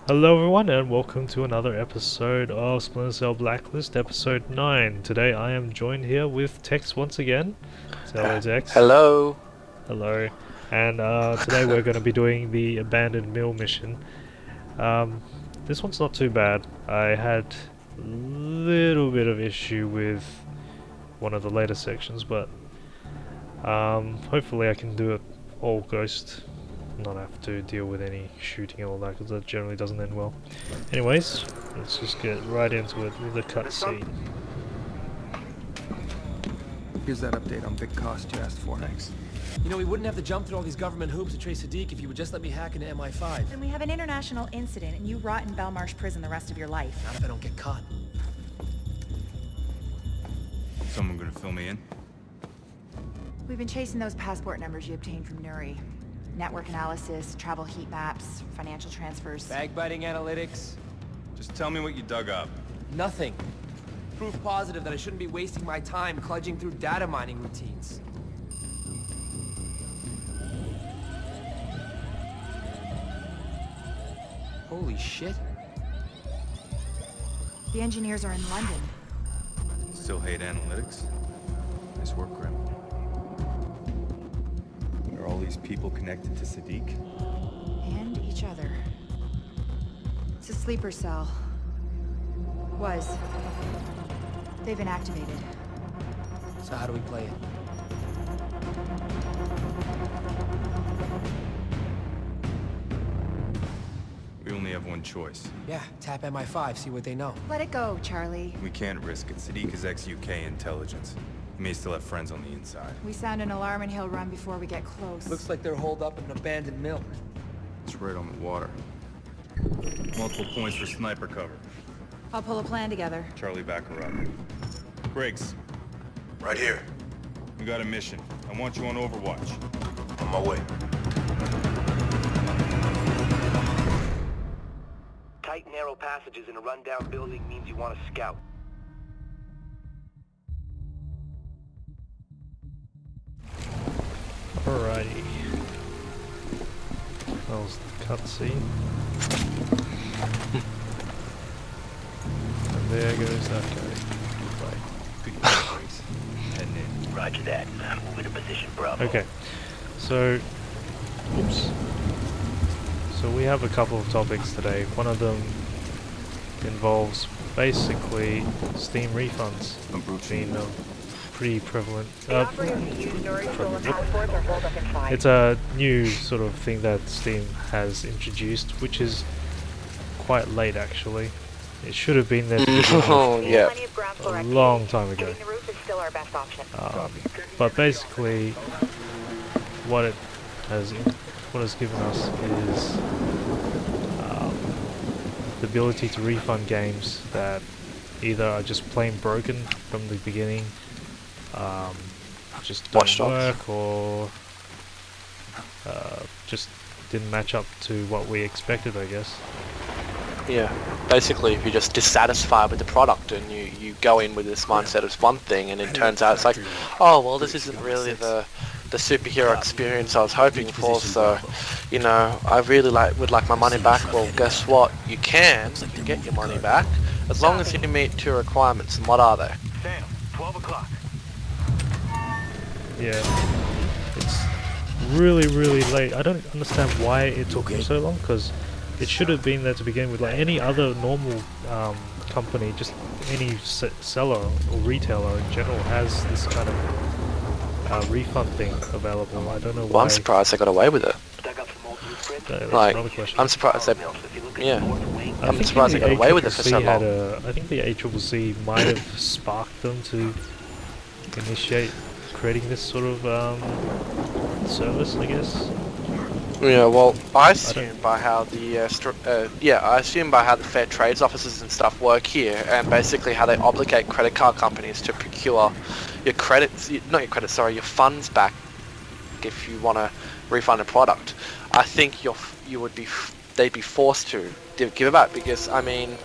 Hello everyone and welcome to another episode of Splinter Blacklist, episode 9. Today I am joined here with Tex once again. Say hello, Tex. Hello. Hello. And today we're going to be doing the abandoned mill mission. This one's not too bad. I had a little bit of issue with one of the later sections, but hopefully I can do it all ghost. Not have to deal with any shooting and all that, because that generally doesn't end well. Anyways, let's just get right into it with the cutscene. Here's that update on big cost you asked for. Thanks. You know, we wouldn't have to jump through all these government hoops to trace Sadiq if you would just let me hack into MI5. Then we have an international incident and you rot in Belmarsh prison the rest of your life. Not if I don't get caught. Someone gonna fill me in? We've been chasing those passport numbers you obtained from Nuri. Network analysis, travel heat maps, financial transfers. Bag-biting analytics. Just tell me what you dug up. Nothing. Proof positive that I shouldn't be wasting my time kludging through data mining routines. Holy shit. The engineers are in London. Still hate analytics? Nice work, Grim. Are all these people connected to Sadiq? And each other. It's a sleeper cell. Was. They've been activated. So how do we play it? We only have one choice. Yeah, tap MI5, see what they know. Let it go, Charlie. We can't risk it. Sadiq is ex-UK intelligence. He may still have friends on the inside. We sound an alarm and he'll run before we get close. Looks like they're holed up in an abandoned mill. It's right on the water. Multiple points for sniper cover. I'll pull a plan together. Charlie, back her up. Briggs, Right here. we got a mission. I want you on Overwatch. On my way. Tight, narrow passages in a rundown building means you want to scout. Alrighty. That was the cutscene. And there goes that guy. Goodbye. Good use, Briggs. Heading in. Roger that. Moving to position, Bravo. Okay, so, oops. So we have a couple of topics today. One of them involves basically Steam refunds being pretty prevalent. It's a new sort of thing that Steam has introduced, which is quite late actually. It should have been there to begin with Oh, yeah. a long time ago. But basically, what it has given us is the ability to refund games that either are just plain broken from the beginning, just don't work, or just didn't match up to what we expected, I guess. Yeah. Basically, if you're just dissatisfied with the product and you go in with this mindset of one thing and it turns out it's like, oh, well, this isn't really the superhero experience I was hoping for, so, you know, I really would like my money back. Well, guess what? You can get your money back as long as you meet 2 requirements. And what are they? Sam, 12 o'clock. Yeah, it's really late. I don't understand why it took them so long, because it should have been there to begin with. Like any other normal company, just any seller or retailer in general has this kind of refund thing available. I don't know why. Well, I'm surprised they got away with it. Dug up some old blueprints. That's Like, another question. I'm surprised they, yeah. I I'm think surprised the they got away with it for so ACCC had long. I think the ACCC might have sparked them to initiate creating this sort of service, I guess. Yeah, well, I assume by how the I assume by how the fair trades offices and stuff work here, and basically how they obligate credit card companies to procure your your funds back if you want to refund a product. I think they'd be forced to give it back, because I mean,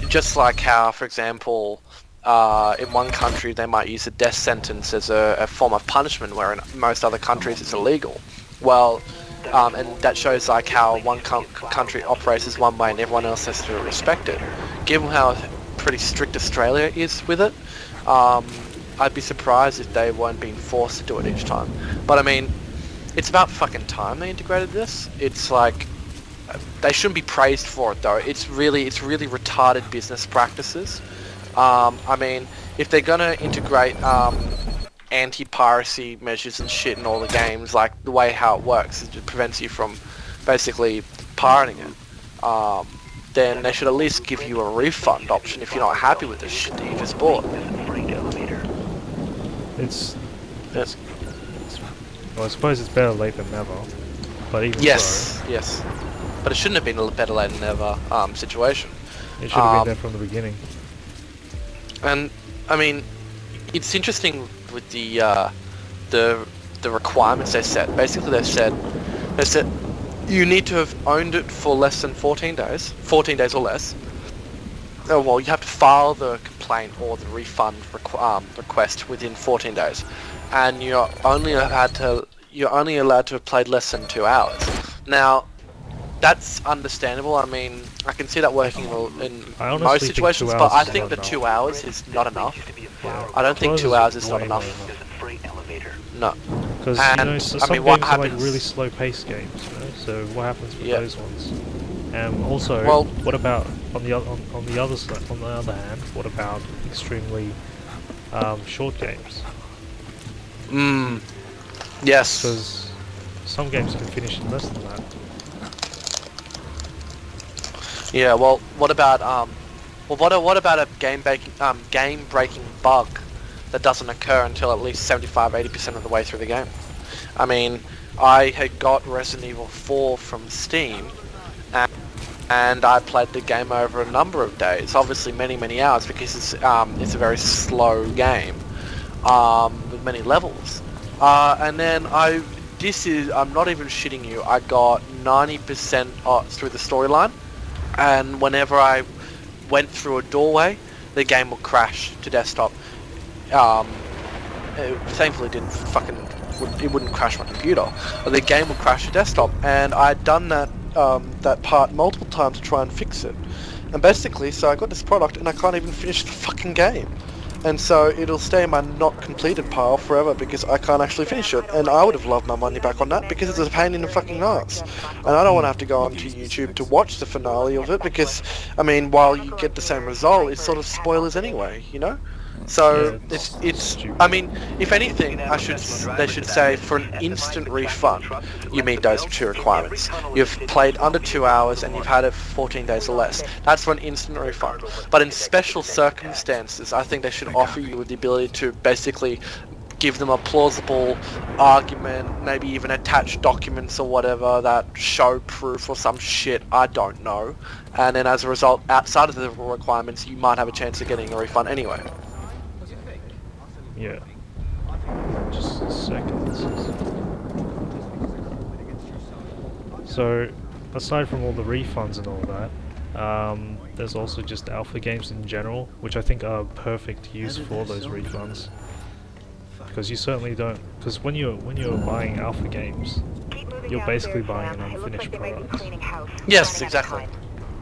just like how, for example, in one country they might use a death sentence as a form of punishment, where in most other countries it's illegal. Well, and that shows like how one country operates as one way and everyone else has to respect it. Given how pretty strict Australia is with it, I'd be surprised if they weren't being forced to do it each time. But I mean, it's about fucking time they integrated this. It's like, they shouldn't be praised for it though. It's really retarded business practices. I mean, if they're gonna integrate anti-piracy measures and shit in all the games, like the way how it works, it prevents you from basically pirating it, then they should at least give you a refund option if you're not happy with the shit that you just bought. It's well, I suppose it's better late than never, but even Yes, yes. But it shouldn't have been a better late than never situation. it should have been there from the beginning. And I mean, it's interesting with the requirements they set. Basically, they said you need to have owned it for less than 14 days or less. Oh, well, you have to file the complaint or the refund request within 14 days, and you're only allowed to have played less than 2 hours. Now, that's understandable. I mean, I can see that working in most situations, but I think the 2 hours is not enough. I don't think 2 hours is not enough. No. Because some games are like really slow-paced games, so what happens with those ones? Also, well, what about on the other side? On the other hand, what about extremely short games? Yes. Because some games can finish in less than that. Yeah. Well, what about what about a game-breaking bug that doesn't occur until at least 75-80% of the way through the game? I mean, I had got Resident Evil 4 from Steam, and I played the game over a number of days, obviously many hours, because it's a very slow game with many levels. And then I'm not even shitting you, I got 90% through the storyline, and whenever I went through a doorway, the game would crash to desktop. Thankfully it wouldn't crash my computer. The game would crash to desktop, and I'd done that part multiple times to try and fix it. And basically, so I got this product and I can't even finish the fucking game. And so it'll stay in my not completed pile forever because I can't actually finish it. And I would have loved my money back on that because it's a pain in the fucking ass. And I don't want to have to go onto YouTube to watch the finale of it because, I mean, while you get the same result, it's sort of spoilers anyway, you know? So it's I mean, if anything, they should say for an instant refund, you meet those two requirements. You've played under 2 hours and you've had it for 14 days or less. That's for an instant refund. But in special circumstances, I think they should offer you the ability to basically give them a plausible argument, maybe even attach documents or whatever that show proof or some shit, I don't know. And then as a result, outside of the requirements, you might have a chance of getting a refund anyway. Yeah. Just a second. So, aside from all the refunds and all that, there's also just alpha games in general, which I think are perfect use for those refunds. Because you certainly don't. Because when you're buying alpha games, you're basically buying an unfinished product. Yes, exactly.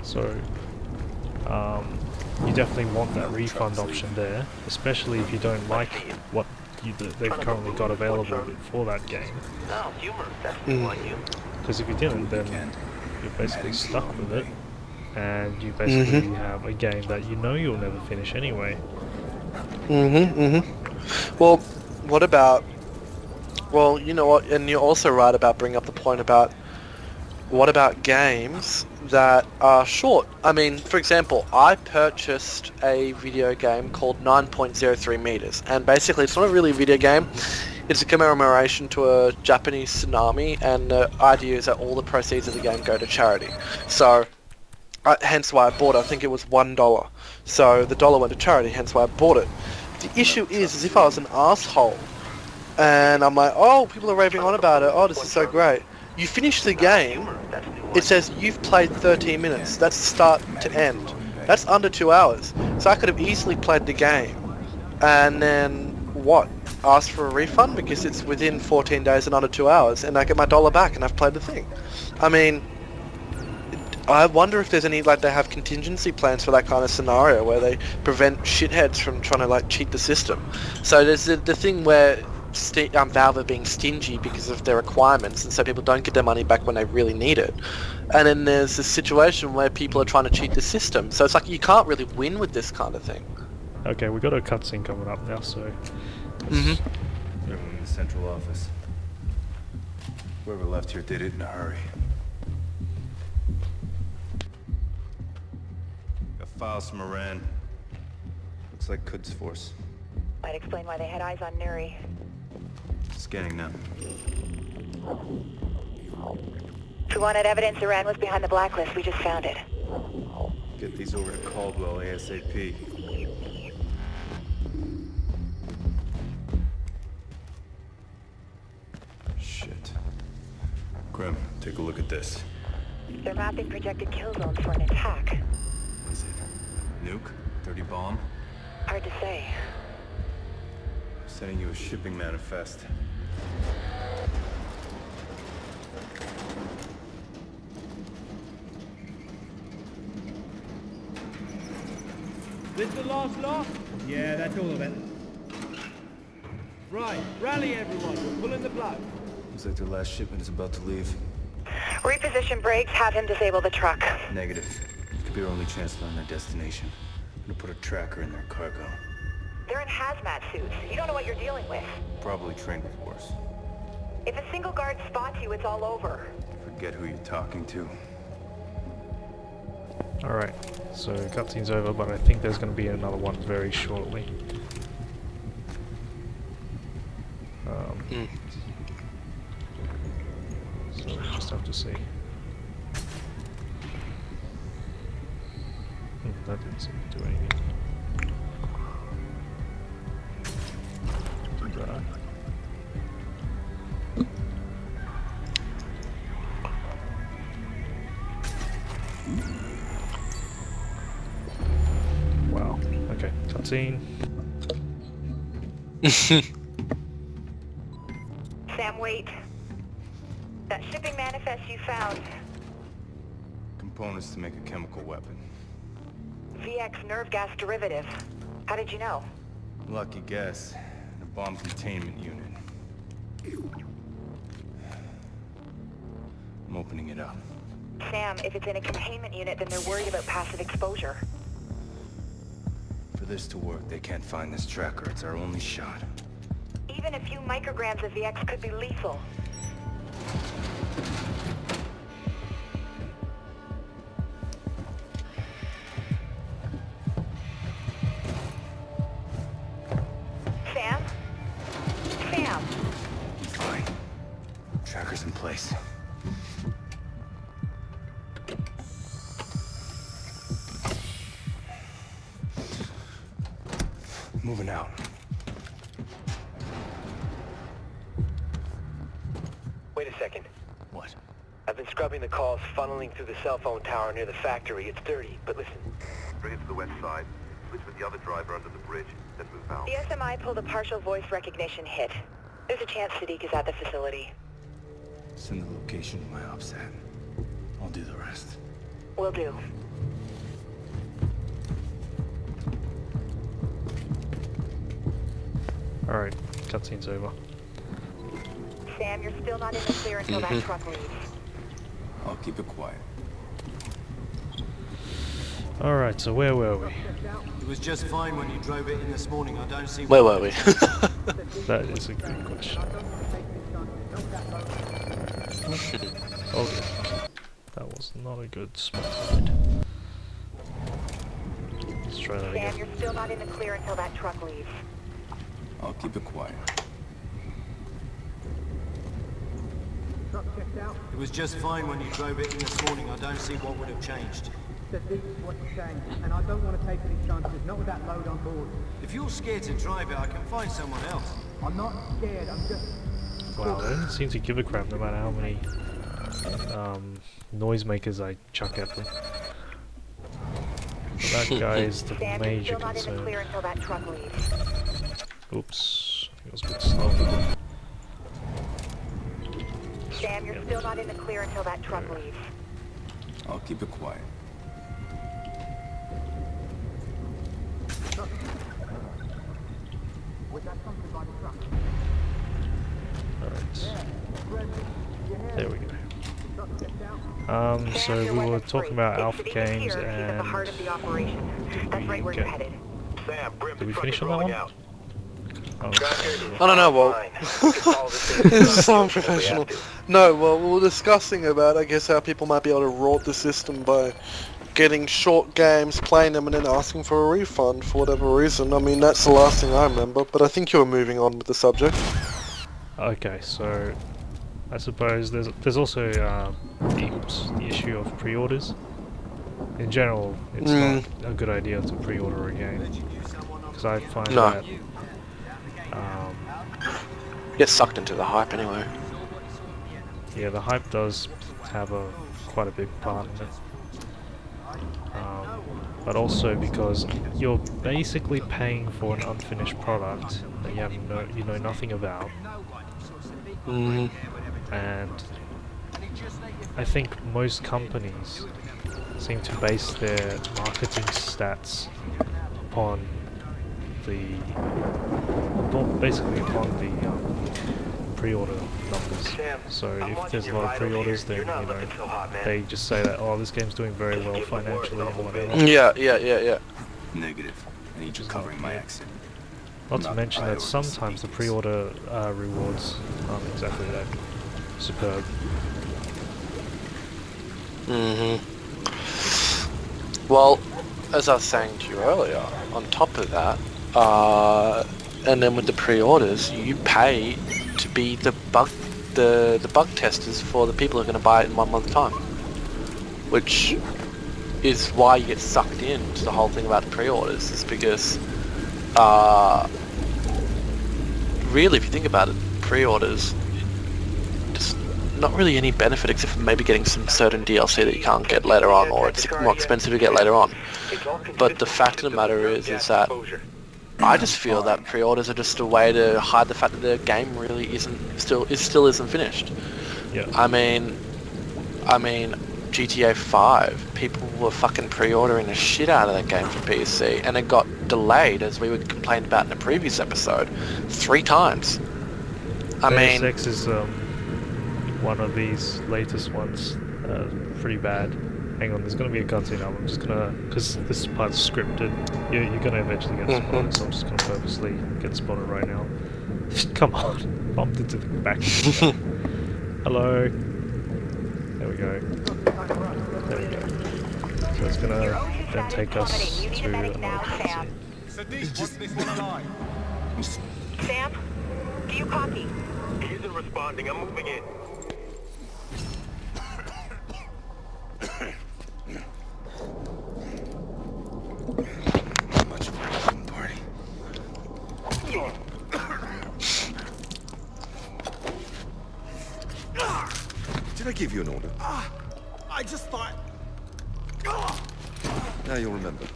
So, you definitely want that refund option there, especially if you don't like what they've currently got available for that game. Because if you didn't, then you're basically stuck with it, and you basically have a game that you know you'll never finish anyway. Well, what about... Well, you know what, and you're also right about bringing up the point about what about games that are short? I mean, for example, I purchased a video game called 9.03 meters, and basically it's not a really video game. It's a commemoration to a Japanese tsunami, and the idea is that all the proceeds of the game go to charity. So, hence why I bought it. I think it was $1. So the dollar went to charity, hence why I bought it. The issue is if I was an asshole, and I'm like, oh, people are raving on about it, oh, this is so great. You finish the game, it says you've played 13 minutes. That's start to end. That's under 2 hours. So I could have easily played the game. And then what? ask for a refund because it's within 14 days and under 2 hours, and I get my dollar back and I've played the thing. I mean, I wonder if there's any, like, they have contingency plans for that kind of scenario where they prevent shitheads from trying to, like, cheat the system. So there's the thing where Valve are being stingy because of their requirements, and so people don't get their money back when they really need it. And then there's this situation where people are trying to cheat the system. So it's like you can't really win with this kind of thing. Okay, we got a cutscene coming up now, so... Everyone in the central office. Whoever left here did it in a hurry. Got files from Iran. Looks like Quds Force. Might explain why they had eyes on Nuri. Scanning now. If we wanted evidence Iran was behind the blacklist, we just found it. Get these over to Caldwell ASAP. Shit. Grim, take a look at this. They're mapping projected kill zones for an attack. What is it? Nuke? Dirty bomb? Hard to say. Sending you a shipping manifest. This the last lot? Yeah, that's all of it. Right, rally everyone, we're pulling the plug. Looks like their last shipment is about to leave. Reposition brakes, have him disable the truck. Negative. This could be our only chance to learn their destination. I'm gonna put a tracker in their cargo. They're in hazmat suits. You don't know what you're dealing with. Probably trained with worse. If a single guard spots you, it's all over. Forget who you're talking to. Alright, so cutscene's over, but I think there's going to be another one very shortly. So we'll just have to see. That didn't seem to do anything. Do that. Wow. Okay, cutscene. Sam, wait. That shipping manifest you found. Components to make a chemical weapon. VX nerve gas derivative. How did you know? Lucky guess. In a bomb containment unit. I'm opening it up. Sam, if it's in a containment unit, then they're worried about passive exposure. For this to work, they can't find this tracker. It's our only shot. Even a few micrograms of VX could be lethal. Sam? Sam! Fine. Tracker's in place. Moving out. Wait a second. What? I've been scrubbing the calls funneling through the cell phone tower near the factory. It's dirty, but listen. Bring it to the west side. Switch with the other driver under the bridge. Then move out. The SMI pulled a partial voice recognition hit. There's a chance Sadiq is at the facility. Send the location to my ops at. I'll do the rest. Will do. Alright, cutscene's over. Sam, you're still not in the clear until that truck leaves. I'll keep it quiet. Alright, so where were we? It was just fine when you drove it in this morning. I don't see Where were we? That is a good question. Okay. That was not a good spot ride. Let's try that Sam, again. you're still not in the clear until that truck leaves. I'll keep it quiet. It was just fine when you drove it in this morning. I don't see what would have changed. This is what's changed, and I don't want to take any chances, not with that load on board. If you're scared to drive it, I can find someone else. I'm not scared, I'm just... Wow, they don't seem to give a crap no matter how many noisemakers I chuck at them. But that guy is the Sam, you're major still not in the clear concern. until that truck leaves. Oops, I It was a bit slow. Sam, you're still not in the clear until that truck leaves. I'll keep it quiet. Alright. There we go. So we were talking about Alpha Games and did we finish on that one? Oh. I don't know, well, this is so unprofessional. No, well, we were discussing about, I guess, how people might be able to rort the system by getting short games, playing them, and then asking for a refund for whatever reason. I mean, that's the last thing I remember, but I think you were moving on with the subject. Okay, so I suppose there's also the issue of pre-orders. In general, it's not a good idea to pre-order a game, because I find that get sucked into the hype anyway. Yeah, the hype does have quite a big part in it. But also because you're basically paying for an unfinished product that you know nothing about. And I think most companies seem to base their marketing stats upon basically upon the pre-order numbers. So if there's a lot of pre-orders, then they just say that, oh, this game's doing very well financially or whatever. Yeah. Negative. I need you covering my accent. Not to mention that sometimes the pre-order rewards aren't exactly that superb. Well, as I was saying to you earlier, on top of that, and then with the pre-orders, you pay to be the bug testers for the people who are going to buy it in 1 month's time, which is why you get sucked into the whole thing about the pre-orders. Is because really, if you think about it, pre-orders just not really any benefit except for maybe getting some certain DLC that you can't get later on, or it's more expensive to get later on. But the fact of the matter is that I just feel that pre-orders are just a way to hide the fact that the game really still isn't finished. Yeah. I mean, GTA 5, people were fucking pre-ordering the shit out of that game for PC, and it got delayed, as we would complain about in the previous episode, 3 times. I mean, X is one of these latest ones, pretty bad. Hang on, there's going to be a cutscene. I'm just gonna, because this part's scripted. You're gonna eventually get spotted, so I'm just gonna purposely get spotted right now. Come on, bumped into the back. Hello. There we go. There we go. So it's gonna then take us to another cutscene. Sam, do you copy? He isn't responding. I'm moving in. Much of a fucking party. Did I give you an order? I just thought... Now you'll remember.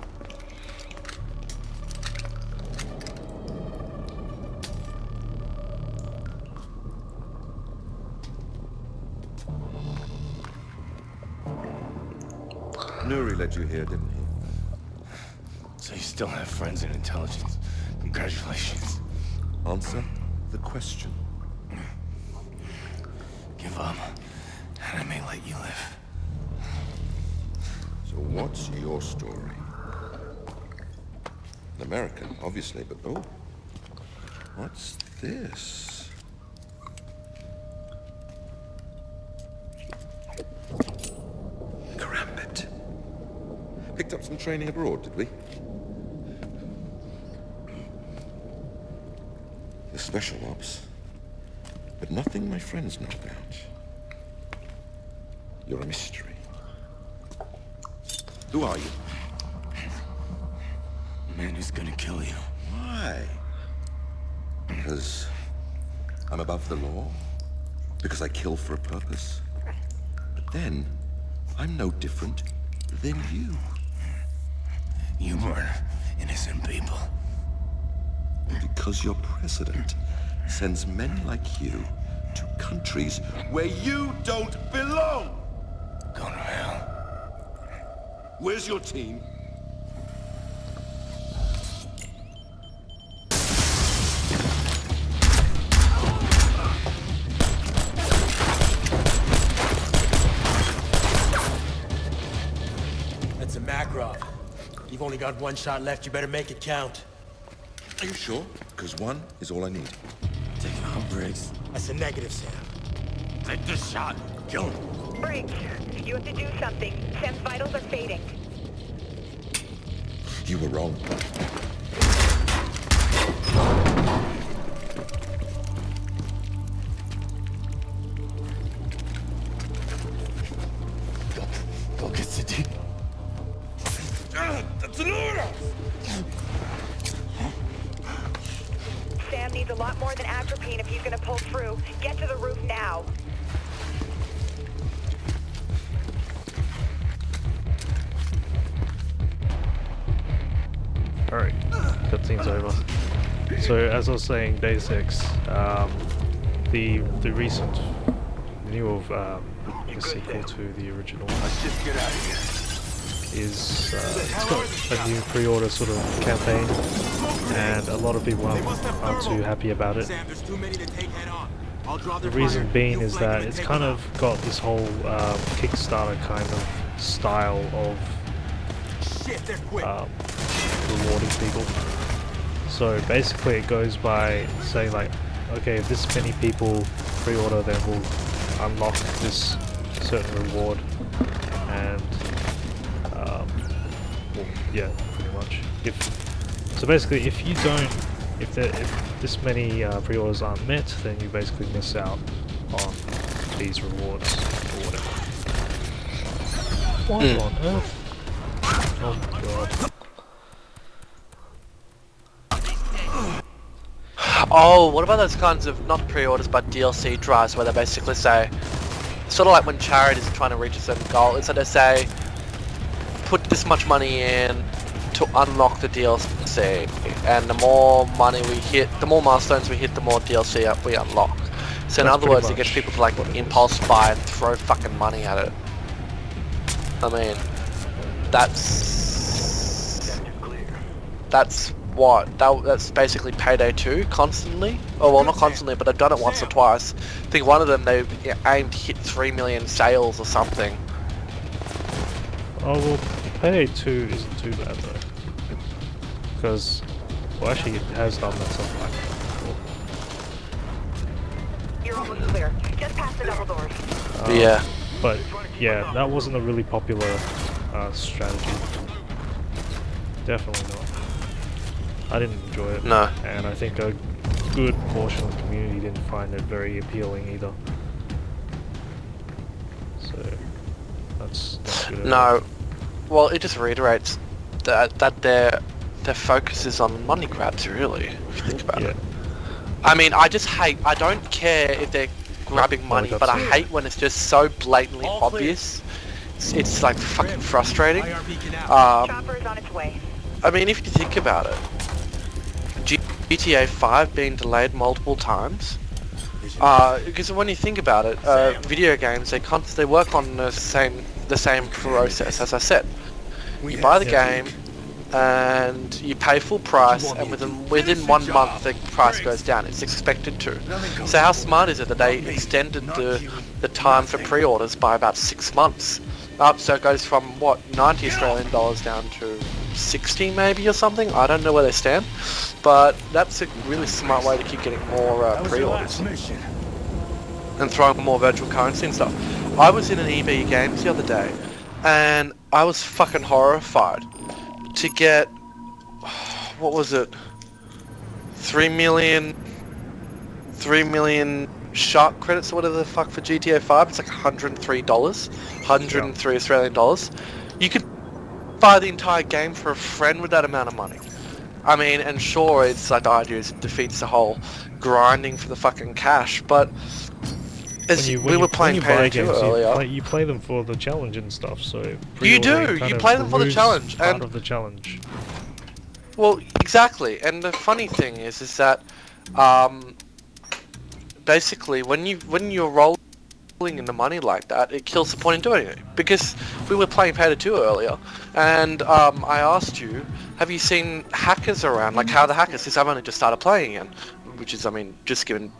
Nuri led you here, didn't he? So you still have friends in intelligence. Congratulations. Answer the question. Give up, and I may let you live. So what's your story? An American, obviously, but oh, what's this? Karambit. Picked up some training abroad, did we? The special ops, but nothing my friends know about. You're a mystery. Who are you? The man who's gonna kill you. Why? Because I'm above the law? Because I kill for a purpose? But then, I'm no different than you. You murder innocent people. Because your president sends men like you to countries where you don't belong. Go to hell. Where's your team? That's a Makarov. You've only got one shot left. You better make it count. Are you sure? Because one is all I need. Take it on, Briggs. That's a negative, Sam. Take this shot. Kill him. Briggs, you have to do something. Sam's vitals are fading. You were wrong. Go get Sadiq. That's an order! Sam needs a lot more than atropine if he's gonna pull through. Get to the roof now. Alright, cutscene's over. So as I was saying, Day 6, the recent new the sequel to the original Just get out of here. is it's got a new pre-order sort of campaign, and a lot of people aren't too happy about it. Sam, there's too many to take head on. I'll draw The their reason fire. being You is flank that them it's and kind take of got this whole Kickstarter kind of style of them. Shit, they're quick. rewarding people. So basically it goes by saying like, okay, if this many people pre-order, then we'll unlock this certain reward, and well, yeah, pretty much. So basically, if you don't, if this many pre-orders aren't met, then you basically miss out on these rewards or whatever. What on earth? Oh my god. Oh, what about those kinds of, not pre-orders, but DLC drives where they basically say, sort of like when charities are trying to reach a certain goal, instead they say, put this much money in to unlock the DLC, and the more money we hit, the more milestones we hit, the more DLC we unlock. So in other words, it gets people to like impulse buy and throw fucking money at it. I mean, that's what? That's basically Payday 2 constantly? Oh well, not constantly, but they've done it once or twice. I think one of them they aimed to hit 3 million sales or something. Oh well, Payday 2 isn't too bad though. Because, well actually it has done that something like that before. You're almost clear. Just past the double doors. Yeah. But yeah, that wasn't a really popular strategy. Definitely not. I didn't enjoy it. No. And I think a good portion of the community didn't find it very appealing either. So that's not good at all. No. Well, it just reiterates that their focus is on money grabs, really, if you think about it. I mean, I don't care if they're grabbing money, but I hate when it's just so blatantly obvious. It's like fucking frustrating. Chopper is on its way. I mean, if you think about it, GTA 5 being delayed multiple times, because when you think about it, video games they work on the same process. As I said, you buy the game and you pay full price, and within 1 month the price goes down. It's expected to. So how smart is it that they extended the time for pre-orders by about 6 months? So it goes from what, 90 Australian dollars down to 60 maybe or something. I don't know where they stand, but that's a really smart way to keep getting more pre-orders and throwing more virtual currency and stuff. I was in an EB Games the other day, and I was fucking horrified to get, what was it, 3 million shark credits or whatever the fuck for GTA 5. It's like $103, 103 Australian dollars. You could buy the entire game for a friend with that amount of money. I mean, and sure, it's like the idea is it defeats the whole grinding for the fucking cash, but as we were playing Payday 2 earlier, you play them for the challenge and stuff. So you do. You play them for the challenge, part and of the challenge. Well, exactly. And the funny thing is that basically when you're rolling in the money like that, it kills the point in doing it. Because we were playing Pay to 2 earlier, and I asked you, have you seen hackers around? Like, how are the hackers? Since I've only just started playing again, which is, I mean, just given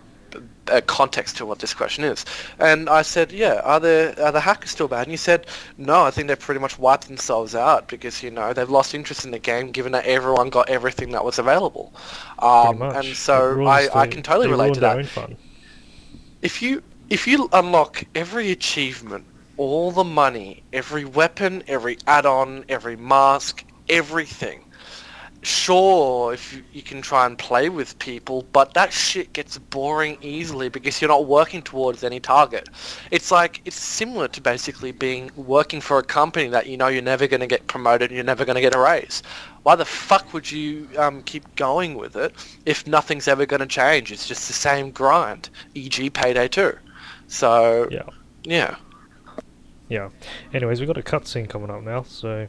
context to what this question is. And I said, yeah, are the hackers still bad? And you said, no, I think they've pretty much wiped themselves out because, you know, they've lost interest in the game given that everyone got everything that was available. And so I can totally relate to that. Own fun. If you unlock every achievement, all the money, every weapon, every add-on, every mask, everything, sure, if you can try and play with people, but that shit gets boring easily because you're not working towards any target. It's similar to basically working for a company that you know you're never going to get promoted, you're never going to get a raise. Why the fuck would you keep going with it if nothing's ever going to change? It's just the same grind, e.g. Payday 2. So, yeah. Anyways, we've got a cutscene coming up now, so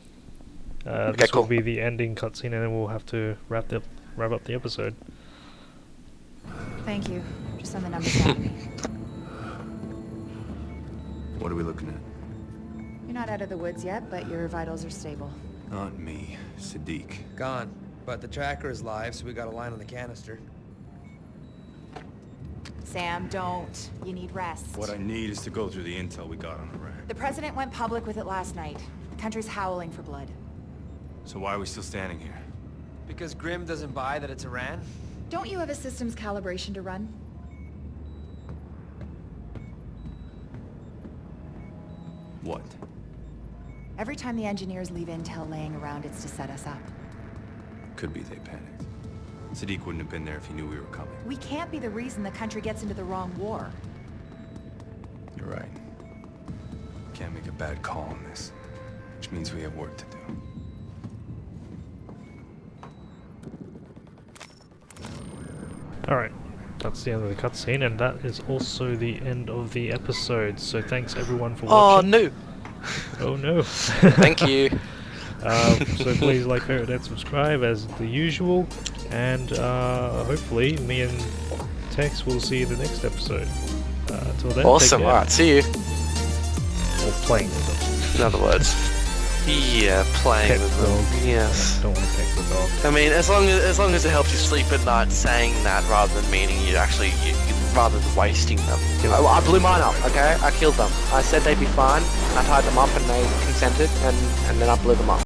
this will be the ending cutscene, and then we'll have to wrap up the episode. Thank you. Just send the numbers back. What are we looking at? You're not out of the woods yet, but your vitals are stable. Not me, Sadiq. Gone. But the tracker is live, so we got a line on the canister. Sam, don't. You need rest. What I need is to go through the intel we got on Iran. The president went public with it last night. The country's howling for blood. So why are we still standing here? Because Grim doesn't buy that it's Iran? Don't you have a systems calibration to run? What? Every time the engineers leave intel laying around, it's to set us up. Could be they panicked. Sadiq wouldn't have been there if he knew we were coming. We can't be the reason the country gets into the wrong war. You're right. Can't make a bad call on this. Which means we have work to do. Alright, that's the end of the cutscene, and that is also the end of the episode. So thanks everyone for watching. Oh no! Oh no! Thank you. So please like, favorite, and subscribe as the usual, and hopefully me and Tex will see you in the next episode. Until then, awesome. take care. Alright, see you. Or playing with them. In other words. Yeah, playing Pet with dog. them. Yes. Don't want to pet the dog. I mean, as long as it helps you sleep at night, saying that rather than meaning you actually, rather than wasting them. I blew mine up. Okay, I killed them. I said they'd be fine. I tied them up and they consented, and then I blew them up.